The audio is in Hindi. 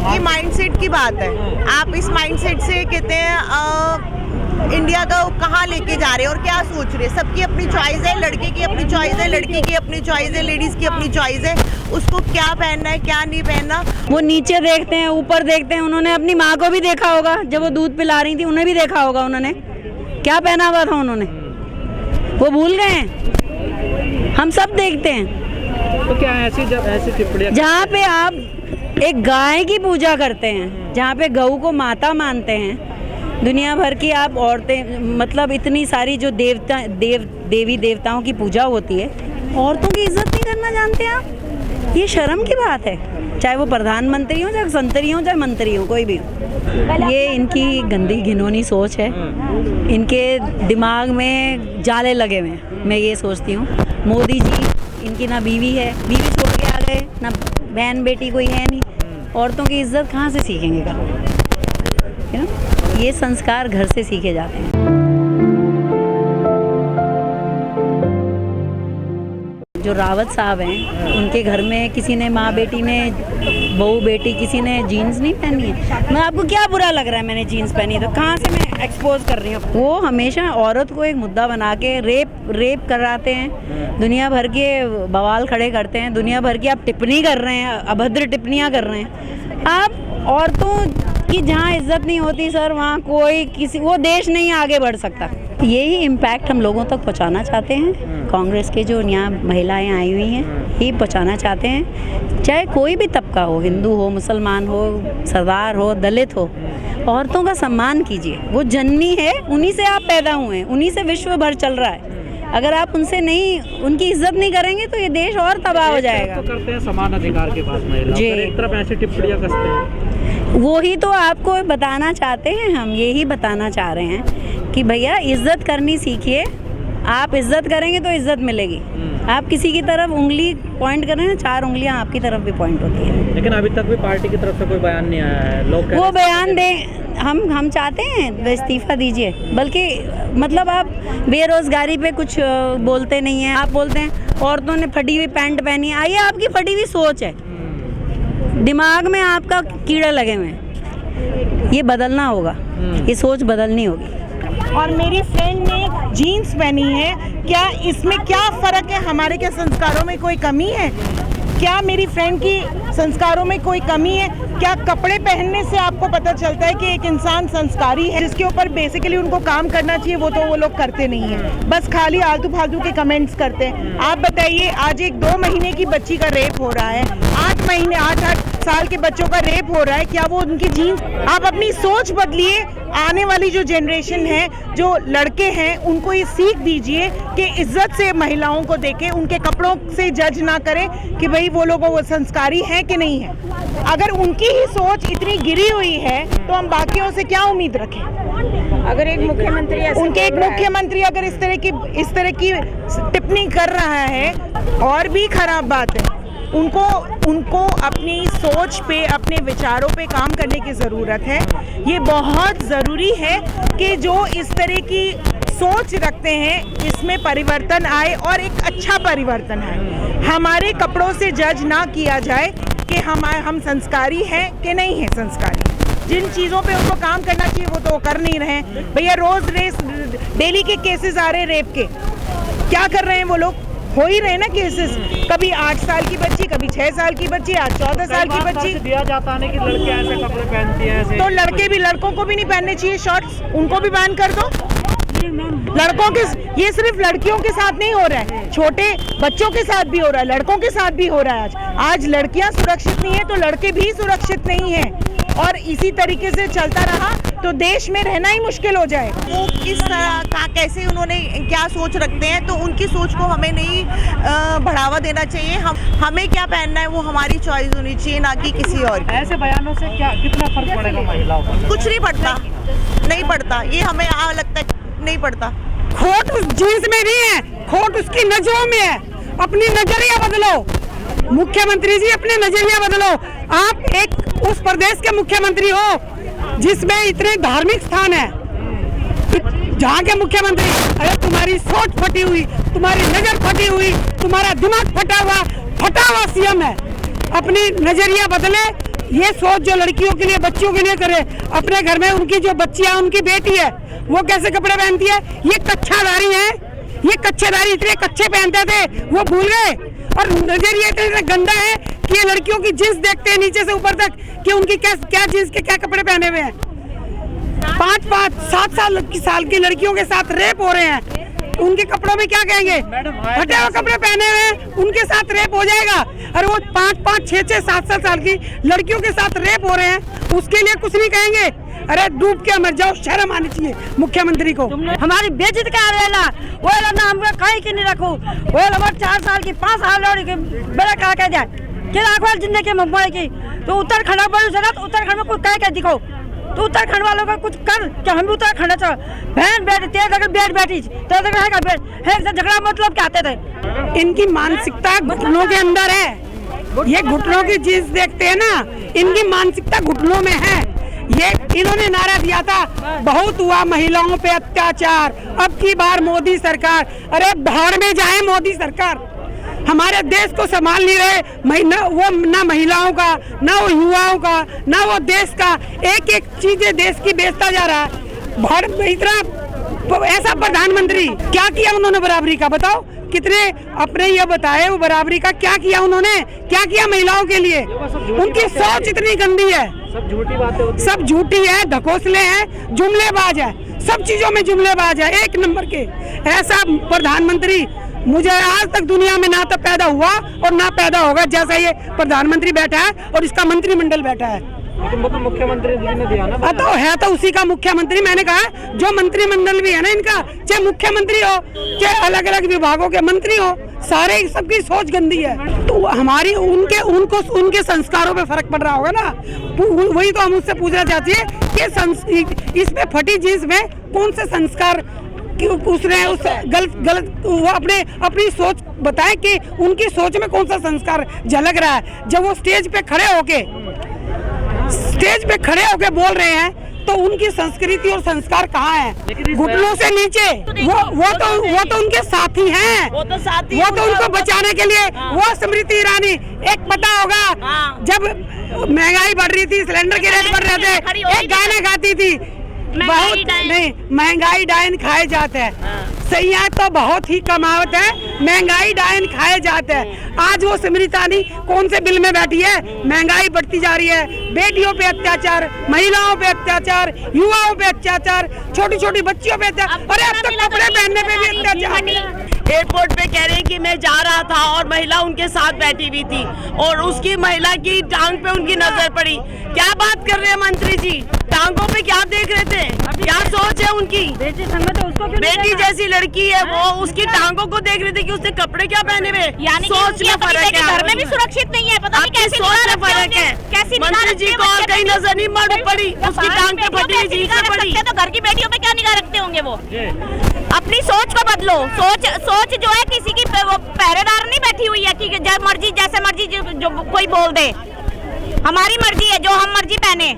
ये माइंडसेट की बात है। आप इस माइंडसेट से कहते हैं इंडिया को कहाँ लेके जा रहे हैं और क्या सोच रहे हैं। सबकी अपनी चॉइस है, लड़के की अपनी चॉइस है, लड़की की अपनी चॉइस है, लेडीज की अपनी चॉइस है, उसको क्या पहनना है क्या नहीं पहनना। वो नीचे देखते हैं, ऊपर देखते हैं। उन्होंने अपनी माँ को भी देखा होगा जब वो दूध पिला रही थी, उन्हें भी देखा होगा उन्होंने क्या पहना हुआ था उन्होंने, वो भूल गए हैं। हम सब देखते हैं। तो क्या ऐसी टिप्पणियां जहाँ पे आप एक गाय की पूजा करते हैं, जहाँ पे गऊ को माता मानते हैं, दुनिया भर की आप औरतें, मतलब इतनी सारी जो देवी देवताओं की पूजा होती है, औरतों की इज्जत नहीं करना जानते आप। ये शर्म की बात है, चाहे वो प्रधानमंत्री हो, चाहे संतरी हो, चाहे मंत्री हो, कोई भी हो। ये इनकी गंदी घिनौनी सोच है, इनके दिमाग में जाले लगे हुए हैं। मैं ये सोचती हूँ मोदी जी, इनकी ना बीवी है, बीवी छोड़ के आ गए, ना बहन बेटी कोई है नहीं, औरतों की इज्जत कहाँ से सीखेंगे करना। ये संस्कार घर से सीखे जाते हैं। जो रावत साहब हैं, उनके घर में किसी ने, माँ बेटी ने, बहू बेटी, किसी ने जीन्स नहीं पहनी है। मैं आपको क्या बुरा लग रहा है मैंने जीन्स पहनी है तो? कहाँ से मैं एक्सपोज कर रही हूँ? वो हमेशा औरत को एक मुद्दा बना के रेप कराते हैं, दुनिया भर के बवाल खड़े करते हैं, दुनिया भर की आप टिप्पणी कर रहे हैं, अभद्र टिप्पणियाँ कर रहे हैं आप। औरतों की जहाँ इज्जत नहीं होती सर, वहाँ वो देश नहीं आगे बढ़ सकता। यही इम्पैक्ट हम लोगों तक पहुँचाना चाहते हैं। कांग्रेस के जो यहाँ महिलाएं आई हुई हैं, यही पहुँचाना चाहते हैं। चाहे कोई भी तबका हो, हिंदू हो, मुसलमान हो, सरदार हो, दलित हो, औरतों का सम्मान कीजिए। वो जननी है, उन्हीं से आप पैदा हुए हैं, उन्हीं से विश्व भर चल रहा है। अगर आप उनकी इज्जत नहीं करेंगे तो ये देश और तबाह हो जाएगा। तो करते हैं समान अधिकार के पास महिला, एक तरफ ऐसी टिप्पणियां कसते हैं। वही तो आपको बताना चाहते हैं, हम यही बताना चाह रहे हैं कि भैया इज्जत करनी सीखिए। आप इज्जत करेंगे तो इज्जत मिलेगी। आप किसी की तरफ उंगली पॉइंट कर रहे हैं, 4 उंगलियां आपकी तरफ भी पॉइंट होती है। लेकिन अभी तक भी पार्टी की तरफ से कोई बयान नहीं आया है। लोग वो बयान दें, हम चाहते हैं इस्तीफा दीजिए। बल्कि मतलब आप बेरोजगारी पे कुछ बोलते नहीं हैं। आप बोलते हैं औरतों ने फटी हुई पैंट पहनी है। आइए, आपकी फटी हुई सोच है, दिमाग में आपका कीड़ा लगे हुए हैं, ये बदलना होगा, ये सोच बदलनी होगी। और मेरी फ्रेंड ने जीन्स पहनी है, क्या इसमें क्या फ़र्क है? हमारे क्या संस्कारों में कोई कमी है? क्या मेरी फ्रेंड की संस्कारों में कोई कमी है? क्या कपड़े पहनने से आपको पता चलता है कि एक इंसान संस्कारी है? जिसके ऊपर बेसिकली उनको काम करना चाहिए वो लोग करते नहीं हैं, बस खाली आलतू फालतू के कमेंट्स करते हैं। आप बताइए, आज एक 2 महीने की बच्ची का रेप हो रहा है, 8 साल के बच्चों का रेप हो रहा है, क्या वो उनकी जीन्स? आप अपनी सोच बदलिए। आने वाली जो जनरेशन है, जो लड़के हैं, उनको ये सीख दीजिए कि इज्जत से महिलाओं को देखें, उनके कपड़ों से जज ना करें कि भाई वो लोग वो संस्कारी हैं कि नहीं है। अगर उनकी ही सोच इतनी गिरी हुई है तो हम बाकियों से क्या उम्मीद रखें? अगर एक मुख्यमंत्री अगर इस तरह की टिप्पणी कर रहा है, और भी खराब बात है। उनको अपनी सोच पे, अपने विचारों पे काम करने की ज़रूरत है। ये बहुत ज़रूरी है कि जो इस तरह की सोच रखते हैं इसमें परिवर्तन आए, और एक अच्छा परिवर्तन आए। हमारे कपड़ों से जज ना किया जाए कि हम संस्कारी हैं कि नहीं है संस्कारी। जिन चीज़ों पे उनको काम करना चाहिए वो तो वो कर नहीं रहे। भैया रोज़ डेली के केसेस आ रहे हैं रेप के, क्या कर रहे हैं वो लोग? हो ही रहे ना केसेस, कभी 8 साल की बच्ची, कभी 6 साल की बच्ची, आज 14 साल की बच्ची। दिया जाता है कि लड़के ऐसे कपड़े पहनती हैं, तो लड़के भी, लड़कों को भी नहीं पहनने चाहिए शॉर्ट्स, उनको भी बैन कर दो। लड़कों के, ये सिर्फ लड़कियों के साथ नहीं हो रहा है, छोटे बच्चों के साथ भी हो रहा है, लड़कों के साथ भी हो रहा है। आज लड़कियां सुरक्षित नहीं है तो लड़के भी सुरक्षित नहीं है, और इसी तरीके से चलता रहा तो देश में रहना ही मुश्किल हो जाए। वो किस तरह का, कैसे उन्होंने क्या सोच रखते हैं, तो उनकी सोच को हमें नहीं बढ़ावा देना चाहिए। हमें क्या पहनना है वो हमारी चॉइस होनी चाहिए, ना कि किसी और की। ऐसे बयानों से कितना फर्क पड़ेगा महिलाओं पर? कुछ नहीं पड़ता, नहीं पड़ता। ये हमें लगता है नहीं पड़ता। खोट उस जीन्स में नहीं है, खोट उसकी नजरों में है। अपनी नजरिया बदलो मुख्यमंत्री जी, अपने नजरिया बदलो। आप एक उस प्रदेश के मुख्यमंत्री हो जिसमें इतने धार्मिक स्थान है, जहाँ के मुख्यमंत्री, अरे तुम्हारी सोच फटी हुई, तुम्हारी नजर फटी हुई, तुम्हारा दिमाग फटा हुआ सीएम है। अपनी नजरिया बदले, ये सोच जो लड़कियों के लिए, बच्चियों के लिए करे, अपने घर में उनकी जो बच्चियां, उनकी बेटी है, वो कैसे कपड़े पहनती है? ये कच्छादारी है, ये कच्छेदारी इतने कच्चे पहनते थे वो भूल गए। और नजरिया इतना गंदा है कि ये लड़कियों की जींस देखते हैं नीचे से ऊपर तक कि उनकी क्या जींस के क्या कपड़े पहने हुए हैं। 5-7 साल की लड़कियों के साथ रेप हो रहे हैं, उनके कपड़ों में क्या कहेंगे? हटे हुए कपड़े पहने हुए हैं, उनके साथ रेप हो जाएगा। और वो 5-5, 6-6, 7-7 साल की लड़कियों के साथ रेप हो रहे हैं, उसके लिए कुछ नहीं कहेंगे। अरे डूब के मर जाओ, शर्म आनी चाहिए मुख्यमंत्री को। हमारी बेइज्जत का रेला वो ना हम कहीं की नहीं रखो, वो 4 साल की 5 साल लड़की बेड़ा कहा कह जाए कि आखिर जिंदगी के मुंबई की तो उत्तराखंड तो उत्तराखंड में कुछ कह दिखो, तो उत्तराखंड वालों का कुछ कर क्या? हम भी उत्तराखंड चलो बहन बेटी तेज अगर बेटी है झगड़ा मतलब क्या आते थे? इनकी मानसिकता घुटनों के अंदर है, ये घुटनों की चीज देखते हैं ना, इनकी मानसिकता घुटनों में है। ये इन्होंने नारा दिया था, बहुत हुआ महिलाओं पे अत्याचार, अब की बार मोदी सरकार। अरे भाड़ में जाए मोदी सरकार, हमारे देश को संभाल नहीं रहे। ना महिलाओं का, ना वो युवाओं का, ना वो देश का, एक एक चीजें देश की बेचता जा रहा है। भाड़ में इतना ऐसा प्रधानमंत्री क्या किया उन्होंने बराबरी का? बताओ कितने अपने ये बताए वो बराबरी का क्या किया उन्होंने? क्या किया महिलाओं के लिए? उनकी सोच इतनी गंदी है, सब झूठी बातें होती सब झूठी है, ढकोसले हैं, जुमलेबाज है, सब चीजों में जुमलेबाज है, एक नंबर के। ऐसा प्रधानमंत्री मुझे आज तक दुनिया में ना तो पैदा हुआ और ना पैदा होगा जैसा ये प्रधानमंत्री बैठा है और इसका मंत्रिमंडल बैठा है। तो मुख्यमंत्री जी ने दिया ना, तो है तो उसी का मुख्यमंत्री। मैंने कहा जो मंत्रिमंडल भी है ना इनका, चाहे मुख्यमंत्री हो चाहे अलग अलग विभागों के मंत्री हो, सारे सबकी सोच गंदी है। तो हमारी उनके संस्कारों पे फर्क पड़ रहा होगा ना, वही तो हम उससे पूछना चाहते हैं कि इसमें फटी जींस में कौन से संस्कार उसने उस गलत वो अपनी सोच बताए कि उनकी सोच में कौन सा संस्कार झलक रहा है। जब वो स्टेज पे खड़े होके बोल रहे हैं तो उनकी संस्कृति और संस्कार कहाँ है? घुटनों से नीचे। वो तो उनके साथी हैं, वो तो उनको बचाने के लिए वो स्मृति ईरानी, एक पता होगा जब महंगाई बढ़ रही थी, सिलेंडर के रेट बढ़ रहे थे, एक गाना गाती थी, बहुत नहीं महंगाई डायन खाए जाते हैं, सैया तो बहुत ही कमावत है, महंगाई डायन खाए जाते हैं। आज वो स्मृति कौन से बिल में बैठी है? महंगाई बढ़ती जा रही है, बेटियों पे अत्याचार, महिलाओं पे अत्याचार, युवाओं पे अत्याचार, छोटी छोटी बच्चियों पे अत्याचार, अरे अब तक कपड़े पहनने पे भी अत्याचार। एयरपोर्ट पे कह रहे कि मैं जा रहा था और महिला उनके साथ बैठी हुई थी और उसकी महिला की टांग पे उनकी नजर पड़ी। क्या बात कर रहे हैं मंत्री जी? टांगों पे क्या देख रहे थे? क्या सोच है उनकी? बेटी जैसी लड़की है वो, उसकी टांगों को देख रहे थे कि उसने कपड़े क्या पहने हुए। सोच में फर्क है, घर में भी सुरक्षित नहीं है, पता नहीं कैसे सोच में फर्क है। मंत्री जी को और कहीं नजर नहीं पड़ी, उसकी टांग पे फटी हुई जींस पे पड़ी। तो घर की बेटियों पे क्या निगाह रखते होंगे वो? अपनी सोच को बदलो। सोच जो है किसी की वो पहरेदार नहीं बैठी हुई है कि जैसे मर्जी जो कोई बोल दे। हमारी मर्जी है, जो हम मर्जी पहने।